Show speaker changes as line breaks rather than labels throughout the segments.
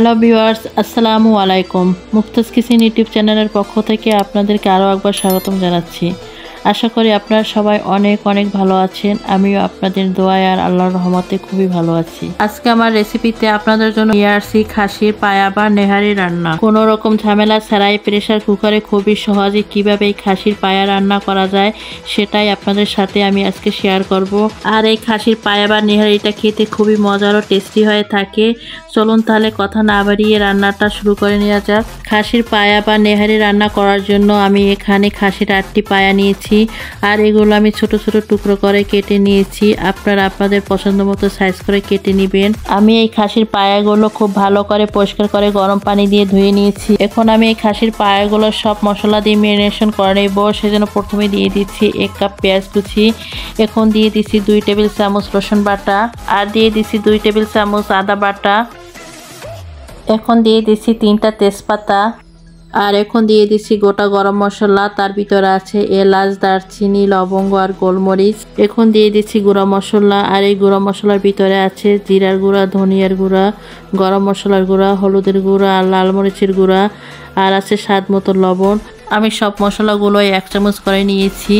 Hello viewers, আসসালামু আলাইকুম। মুফতাজ kitchen YouTube চ্যানেলের পক্ষ থেকে আপনাদেরকে আরও একবার স্বাগতম জানাচ্ছি। আশা করি আপনারা সবাই অনেক অনেক ভালো আছেন। আমিও আপনাদের দোয়ায় আর আল্লাহর রহমতে খুবই ভালো আছি। আজকে আমার রেসিপিতে আপনাদের জন্য নিয়ে আসছি খাসির পায়া বা নেহারি রান্না। কোনো রকম ঝামেলা ছাড়াই প্রেসার কুকারে খুবই সহজে কিভাবে এই খাসির পায়া রান্না করা যায় সেটাই আপনাদের সাথে আমি আজকে শেয়ার করব। আর এই খাসির পায়া বা নেহারিটা খেতে খুবই মজার ও টেস্টি হয়ে থাকে। চলুন তাহলে কথা না বাড়িয়ে রান্নাটা শুরু করে নেওয়া যাক। খাসির পায়া বা নেহারি রান্না করার জন্য আমি এখানে খাসির 8টি পায়া নিয়েছি, আর এগুলো আমি ছোট ছোট টুকরো করে কেটে নিয়েছি। আপনারা আপনাদের পছন্দ মতো সাইজ করে কেটে নেবেন। আমি এই খাসির পায়াগুলো খুব ভালো করে পরিষ্কার করে গরম পানি দিয়ে ধুয়ে নিয়েছি। এখন আমি এই খাসির পায়াগুলো সব মশলা দিয়ে ম্যারিনেশন করে নেব। সেজন্য প্রথমে দিয়ে দিচ্ছি 1 কাপ পেঁয়াজ কুচি, এখন দিয়ে দিচ্ছি 2 টেবিল চামচ রসুন বাটা, আর দিয়ে দিচ্ছি 2 টেবিল চামচ আদা বাটা, এখন দিয়ে দিচ্ছি 3টা তেজপাতা, আর এখন দিয়ে দিচ্ছি গোটা গরম মশলা। তার ভিতরে আছে এলাচ, দারচিনি, লবঙ্গ আর গোলমরিচ। এখন দিয়ে দিচ্ছি গুঁড়া মশলা, আর এই গুঁড়া মশলার ভিতরে আছে জিরার গুঁড়া, ধনিয়ার গুঁড়া, গরম মশলার গুঁড়া, হলুদের গুঁড়া আর লাল মরিচের গুঁড়া, আর আছে স্বাদ মতো লবণ। আমি সব মশলাগুলো 1 চামচ করে নিয়েছি।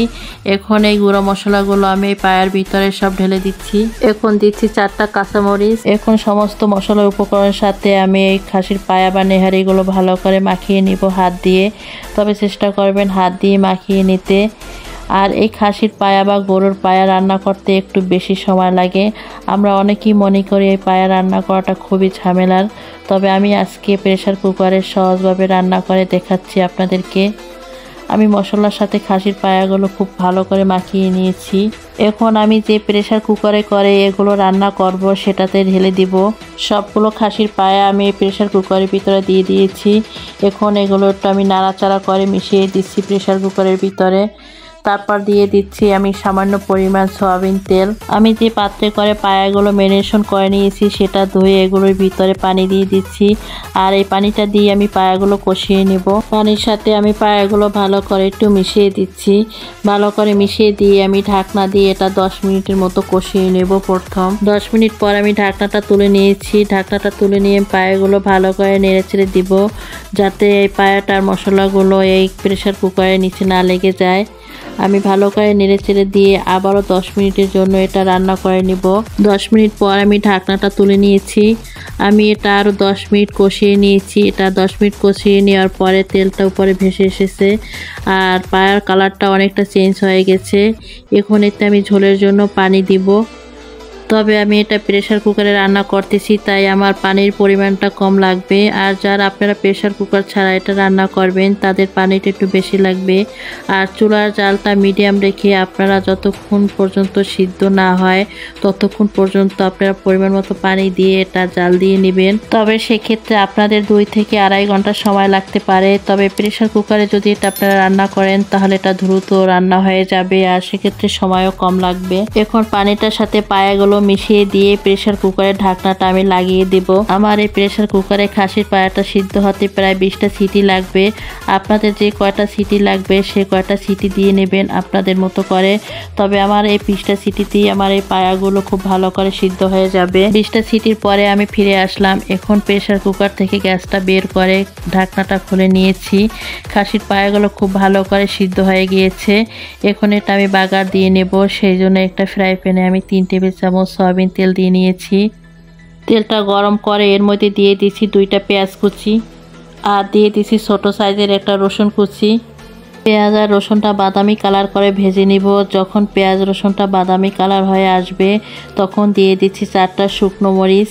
এখন এই গুঁড়ো মশলাগুলো আমি এই পায়ের ভিতরে সব ঢেলে দিচ্ছি। এখন দিচ্ছি 4টা কাঁচামরিচ। এখন সমস্ত মশলার উপকরণের সাথে আমি এই খাসির পায়া বা নেহারিগুলো ভালো করে মাখিয়ে নিব হাত দিয়ে। তবে চেষ্টা করবেন হাত দিয়ে মাখিয়ে নিতে। আর এই খাসির পায়া বা গরুর পায়া রান্না করতে একটু বেশি সময় লাগে। আমরা অনেকেই মনে করি এই পায়া রান্না করাটা খুবই ঝামেলার, তবে আমি আজকে প্রেসার কুকারে সহজভাবে রান্না করে দেখাচ্ছি আপনাদেরকে। আমি মশলার সাথে খাসির পায়াগুলো খুব ভালো করে মাখিয়ে নিয়েছি। এখন আমি যে প্রেসার কুকারে করে এগুলো রান্না করব সেটাতে ঢেলে দিব। সবগুলো খাসির পায়া আমি এই প্রেসার কুকারের ভিতরে দিয়ে দিয়েছি। এখন এগুলো একটু আমি নাড়াচাড়া করে মিশিয়ে দিচ্ছি প্রেসার কুকারের ভিতরে। তারপর দিয়ে দিচ্ছি আমি সামান্য পরিমাণ সয়াবিন তেল। আমি যে পাত্রে করে পায়াগুলো ম্যারিনেশন করে নিয়েছি সেটা ধুয়ে এগুলোর ভিতরে পানি দিয়ে দিচ্ছি, আর এই পানিটা দিয়ে আমি পায়াগুলো কষিয়ে নেব। পানির সাথে আমি পায়াগুলো ভালো করে একটু মিশিয়ে দিচ্ছি। ভালো করে মিশিয়ে দিয়ে আমি ঢাকনা দিয়ে এটা 10 মিনিটের মতো কষিয়ে নেব। প্রথম 10 মিনিট পর আমি ঢাকনাটা তুলে নিয়েছি। ঢাকনাটা তুলে নিয়ে পায়াগুলো ভালো করে নেড়ে ছেড়ে দিব, যাতে এই পায়াটার মশলাগুলো এই প্রেসার কুকারের নিচে না লেগে যায়। আমি ভালো করে নেড়ে চেড়ে দিয়ে আবারও 10 মিনিটের জন্য এটা রান্না করে নিব। 10 মিনিট পর আমি ঢাকনাটা তুলে নিয়েছি। আমি এটা আরও 10 মিনিট কষিয়ে নিয়েছি। এটা 10 মিনিট কষিয়ে নেওয়ার পরে তেলটা উপরে ভেসে এসেছে, আর পায়ার কালারটা অনেকটা চেঞ্জ হয়ে গেছে। এখন এতে আমি ঝোলের জন্য পানি দিব। তবে আমি এটা প্রেসার কুকারে রান্না করতেছি, তাই আমার পানির পরিমাণটা কম লাগবে। আর যারা আপনারা প্রেসার কুকার ছাড়া এটা রান্না করবেন তাদের পানিটা একটু বেশি লাগবে। আর চুলার জালটা মিডিয়াম রেখে আপনারা যতক্ষণ পর্যন্ত সিদ্ধ না হয় ততক্ষণ পর্যন্ত আপনারা পরিমাণ মতো পানি দিয়ে এটা জাল দিয়ে নেবেন। তবে সেক্ষেত্রে আপনাদের 2 থেকে আড়াই ঘন্টা সময় লাগতে পারে। তবে প্রেসার কুকারে যদি এটা আপনারা রান্না করেন তাহলে এটা দ্রুত রান্না হয়ে যাবে, আর সেক্ষেত্রে সময়ও কম লাগবে। এখন পানিটার সাথে পায়াগুলো মিশিয়ে দিয়ে প্রেসার কুকারের ঢাকনাটা আমি লাগিয়ে দেব। আমার এই প্রেসার কুকারে খাসির পায়াটা সিদ্ধ হতে প্রায় 20টা সিটি লাগবে। আপনাদের যে কয়টা সিটি লাগবে সে কয়টা সিটি দিয়ে নেবেন আপনাদের মতো করে। তবে আমার এই 20টা সিটিতেই আমার এই পায়াগুলো খুব ভালো করে সিদ্ধ হয়ে যাবে। 20টা সিটির পরে আমি ফিরে আসলাম। এখন প্রেসার কুকার থেকে গ্যাসটা বের করে ঢাকনাটা খুলে নিয়েছি। খাসির পায়াগুলো খুব ভালো করে সিদ্ধ হয়ে গিয়েছে। এখন এটা আমি বাগার দিয়ে নেব। সেই জন্য একটা ফ্রাই প্যানে আমি 3 টেবিল চামচ সয়াবিন তেল দিয়ে নিয়েছি। তেলটা গরম করে এর মধ্যে দিয়ে দিচ্ছি 2টা পেঁয়াজ কুচি, আর দিয়ে দিচ্ছি ছোট সাইজের একটা রসুন কুচি। পেঁয়াজ আর রসুনটা বাদামি কালার করে ভেজে নিব। যখন পেঁয়াজ রসুনটা বাদামি কালার হয়ে আসবে তখন দিয়ে দিচ্ছি 4টা শুকনো মরিচ।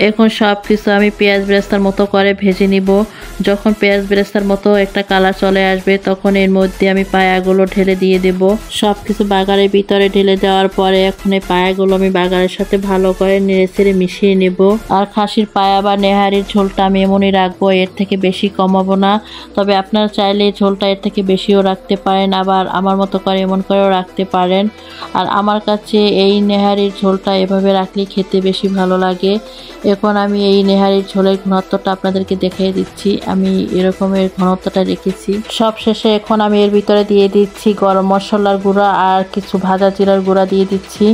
এখন সব কিছু আমি পেঁয়াজ বেরেস্তার মতো করে ভেজে নিব। যখন পেঁয়াজ বেরেস্তার মতো একটা কালার চলে আসবে তখন এর মধ্যে আমি পায়াগুলো ঢেলে দিয়ে দেব। সব কিছু বাগারের ভিতরে ঢেলে দেওয়ার পরে এখন এই পায়াগুলো আমি বাগারের সাথে ভালো করে নেড়ে চেড়ে মিশিয়ে নেব। আর খাসির পায়া বা নেহারির ঝোলটা আমি এমনই রাখবো, এর থেকে বেশি কমাবো না। তবে আপনারা চাইলে ঝোলটা এর থেকে বেশিও রাখতে পারেন, আবার আমার মতো করে এমন করেও রাখতে পারেন। আর আমার কাছে এই নেহারির ঝোলটা এভাবে রাখলে খেতে বেশি ভালো লাগে। এখন আমি এই নেহারির ঝোলের ঘনত্বটা আপনাদেরকে দেখিয়ে দিচ্ছি। আমি এরকমের ঘনত্বটা রেখেছি। সব শেষে এখন আমি এর ভিতরে দিয়ে দিচ্ছি গরম মশলার গুঁড়া আর কিছু ভাজা জিরার গুঁড়া দিয়ে দিচ্ছি।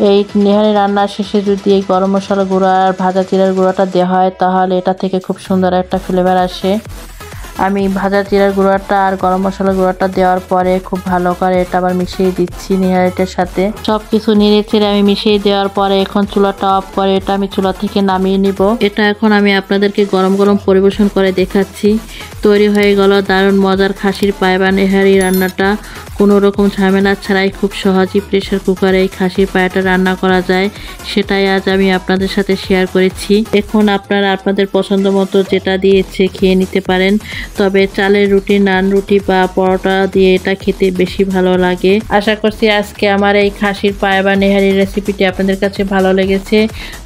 এই নেহারি রান্নার শেষে যদি এই গরম মশলা গুঁড়া আর ভাজা জিরার গুঁড়াটা দেওয়া হয় তাহলে এটা থেকে খুব সুন্দর একটা ফ্লেভার আসে। আমি ভাজা জিরার গুঁড়াটা আর গরম মশলার গুঁড়াটা দেওয়ার পরে খুব ভালো করে এটা আবার মিশিয়ে দিচ্ছি নেহারিটার সাথে। সব কিছু নেড়ে চেড়ে আমি মিশিয়ে দেওয়ার পরে এখন চুলাটা অফ করে এটা আমি চুলা থেকে নামিয়ে নিব। এটা এখন আমি আপনাদেরকে গরম গরম পরিবেশন করে দেখাচ্ছি। তৈরি হয়ে গেল দারুণ মজার খাসির পায়া বা নেহারি রান্নাটা। কোনো রকম ঝামেলা ছাড়াই খুব সহজেই প্রেসার কুকারে এই খাসির পায়াটা রান্না করা যায়, সেটাই আজ আমি আপনাদের সাথে শেয়ার করেছি। এখন আপনারা আপনাদের পছন্দ মতো যেটা দিয়ে ইচ্ছে খেয়ে নিতে পারেন, তবে চালের রুটি, নান রুটি বা পরোটা দিয়ে এটা খেতে বেশি ভালো লাগে। আশা করছি আজকে আমার এই খাসির পায়া বা নেহারির রেসিপিটি আপনাদের কাছে ভালো লেগেছে।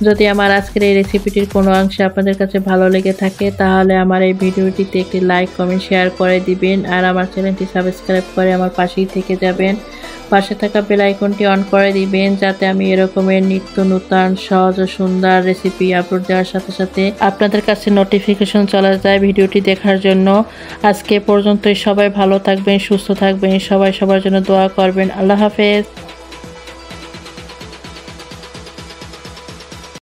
যদি আমার আজকের এই রেসিপিটির কোনো অংশে আপনাদের কাছে ভালো লেগে থাকে তাহলে আমার এই ভিডিওটিতে একটি লাইক, কমেন্ট, শেয়ার করে দিবেন আর আমার চ্যানেলটি সাবস্ক্রাইব করে আমার পাশেই থেকে যাবেন। পাশে থাকা বেল আইকনটি অন করে দিবেন যাতে আমি এরকমের নিত্য নতুন সহজ ও সুন্দর রেসিপি আপলোড দেওয়ার সাথে সাথে আপনাদের কাছে নোটিফিকেশন চলে যায় ভিডিওটি দেখার জন্য। আজকে পর্যন্তই, সবাই ভালো থাকবেন, সুস্থ থাকবেন, সবাই সবার জন্য দোয়া করবেন। আল্লাহ হাফেজ।